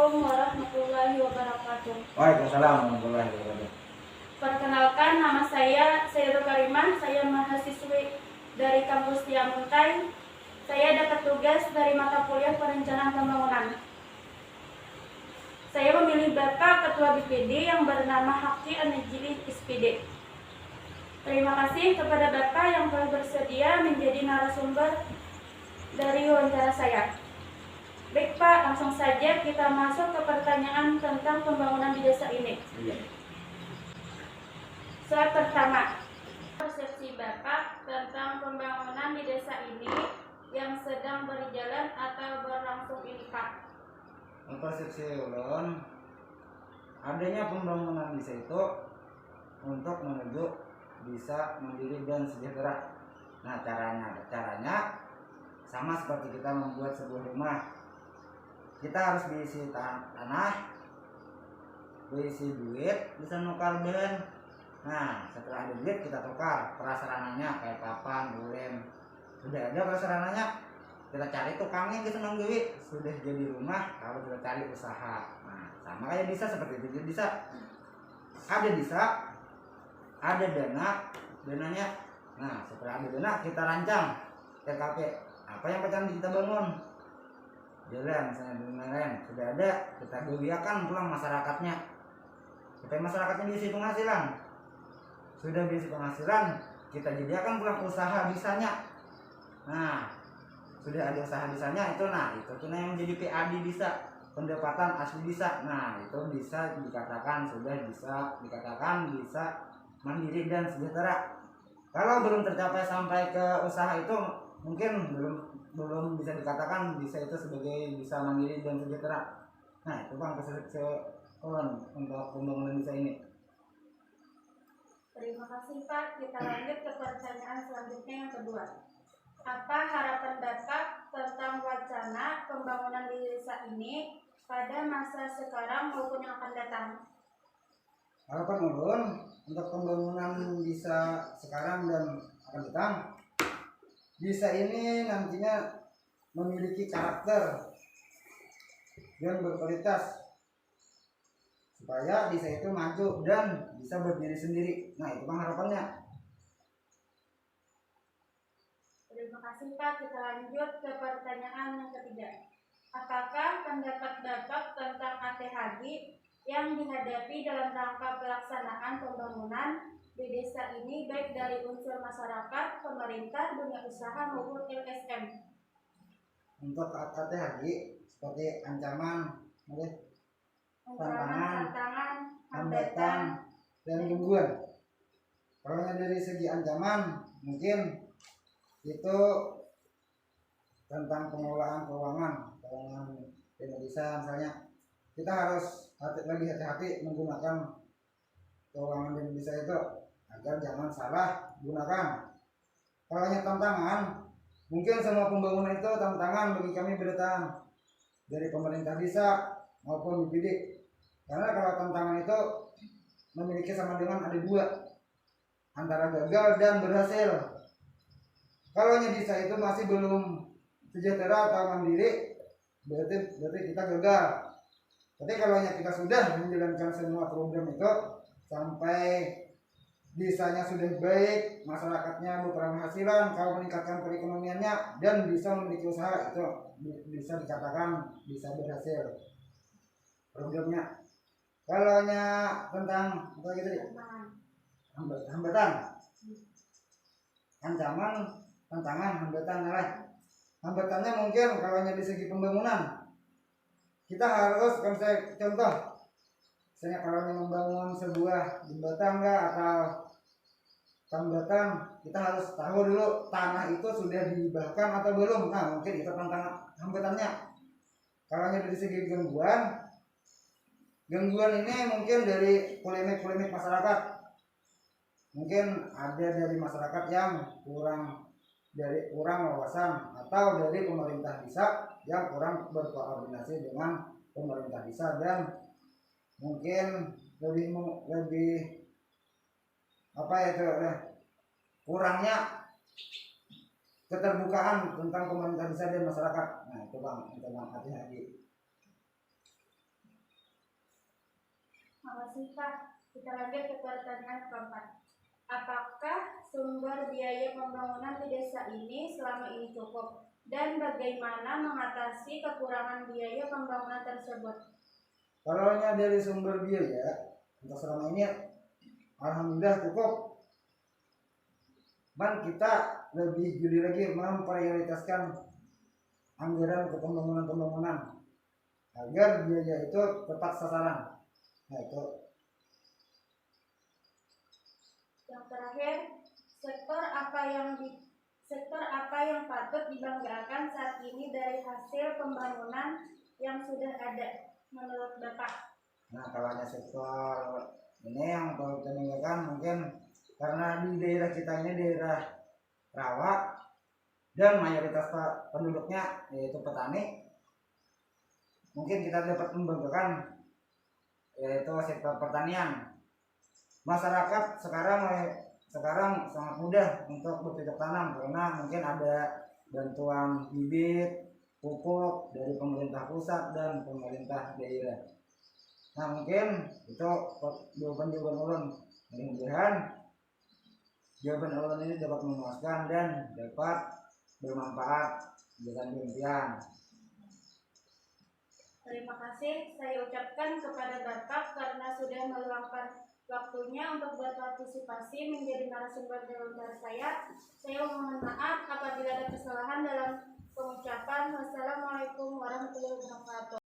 Assalamualaikum warahmatullahi wabarakatuh. Waalaikumsalam warahmatullahi wabarakatuh. Perkenalkan, nama saya Sayyidatul Karimah. Saya mahasiswi dari kampus Tiamuntai. Saya dapat tugas dari mata kuliah perencanaan pembangunan. Saya memilih Bapak Ketua BPD yang bernama Haki An-Najili SPD. Terima kasih kepada Bapak yang telah bersedia menjadi narasumber dari wawancara saya. Baik Pak, langsung saja kita masuk ke pertanyaan tentang pembangunan di desa ini. Soal pertama, persepsi Bapak tentang pembangunan di desa ini yang sedang berjalan atau berlangsung ini Pak. Persepsi ulun adanya pembangunan desa itu untuk menuju bisa mandiri dan sejahtera. Nah, caranya sama seperti kita membuat sebuah rumah. Kita harus diisi tanah, diisi duit, bisa nukar ben. Nah, setelah ada duit kita tukar prasarananya kayak papan, golem. Sudah ada prasarananya, kita cari tukangnya, kita senang duit. Sudah jadi rumah, kalau kita cari usaha. Nah, sama kayak bisa seperti itu. Bisa ada dananya. Nah, setelah ada dana kita rancang TKP. Apa yang akan kita bangun? Jalan misalnya dan lain-lain. Sudah ada, kita geliakan pulang masyarakatnya supaya masyarakatnya diisi penghasilan. Sudah diisi penghasilan, kita jadikan pulang usaha bisanya. Nah, sudah ada usaha bisanya itu, itu yang menjadi PAD bisa, pendapatan asli bisa. Nah, itu bisa dikatakan bisa mandiri dan sejahtera. Kalau belum tercapai sampai ke usaha itu, mungkin belum bisa dikatakan bisa itu sebagai bisa mandiri dan sejahtera. Nah, itu Bang keseluruhan untuk pembangunan desa ini. Terima kasih Pak. Kita lanjut ke pertanyaan selanjutnya yang kedua. Apa harapan Bapak tentang wacana pembangunan di desa ini pada masa sekarang maupun yang akan datang? Harapan ulun untuk pembangunan desa sekarang dan akan datang, desa ini nantinya memiliki karakter yang berkualitas supaya desa itu maju dan bisa berdiri sendiri. Nah, itu Bang harapannya. Terima kasih Pak. Kita lanjut ke pertanyaan yang ketiga. Apakah pendapat Bapak tentang ATHG yang dihadapi dalam rangka pelaksanaan pembangunan di desa ini baik dari unsur masyarakat, pemerintah, dunia usaha maupun LSM? Untuk ATHG seperti ancaman, tantangan, hambatan, dan gangguan. Kalau dari segi ancaman, mungkin itu tentang pengelolaan keuangan dana desa. Misalnya kita harus hati-hati menggunakan keuangan dana desa itu agar jangan salah gunakan. Kalau hanya tantangan, mungkin semua pembangunan itu tantangan bagi kami berdatang dari pemerintah desa maupun BPD. Karena kalau tantangan itu memiliki sama dengan ada dua, antara gagal dan berhasil. Kalau desa itu masih belum sejahtera atau mandiri, berarti kita gagal. Tapi kalau kita sudah menjalankan semua program itu sampai desanya sudah baik, masyarakatnya berpenghasilan, kalau meningkatkan perekonomiannya dan bisa memiliki usaha, itu bisa dikatakan bisa berhasil programnya. Kalau tentang apa gitu ya? Hambatan, ancaman, tantangan, hambatan lain. Hambatannya mungkin kalau di segi pembangunan, kita harus contoh, misalnya kalau membangun sebuah jembatan atau jembatan, kita harus tahu dulu tanah itu sudah dihibahkan atau belum. Nah, mungkin itu tantangan hambatannya. Kalau dari segi gangguan ini mungkin dari polemik masyarakat. Mungkin ada dari masyarakat yang kurang wawasan, atau dari pemerintah desa yang kurang berkoordinasi dengan pemerintah desa, dan mungkin lebih kurangnya keterbukaan tentang pemerintah desa dan masyarakat. Nah, itu Bang hati-hati. kasih Pak. Kita lanjut ke pertanyaan keempat. Apakah sumber biaya pembangunan di desa ini selama ini cukup? Dan bagaimana mengatasi kekurangan biaya pembangunan tersebut? Kalau dari sumber biaya untuk selama ini alhamdulillah cukup. Dan kita lebih jeli lagi memprioritaskan anggaran ke pembangunan agar biaya itu tepat sasaran. Nah itu. Yang terakhir, sektor apa yang patut dibanggakan saat ini dari hasil pembangunan yang sudah ada menurut Bapak? Nah kalau hanya sektor ini yang perlu kita banggakan mungkin karena di daerah kita ini daerah rawa dan mayoritas penduduknya yaitu petani, mungkin kita dapat membanggakan yaitu sektor pertanian. Masyarakat sekarang sangat mudah untuk bercocok tanam karena mungkin ada bantuan bibit, pupuk dari pemerintah pusat dan pemerintah daerah. Nah mungkin itu jawaban ulun. Mudah-mudahan jawaban ulun ini dapat memuaskan dan dapat bermanfaat dengan demikian. Terima kasih saya ucapkan kepada Bapak karena sudah meluangkan waktunya untuk berpartisipasi menjadi narasumber dalam saya. Saya mohon maaf apabila ada kesalahan dalam pengucapan. Wassalamualaikum warahmatullahi wabarakatuh.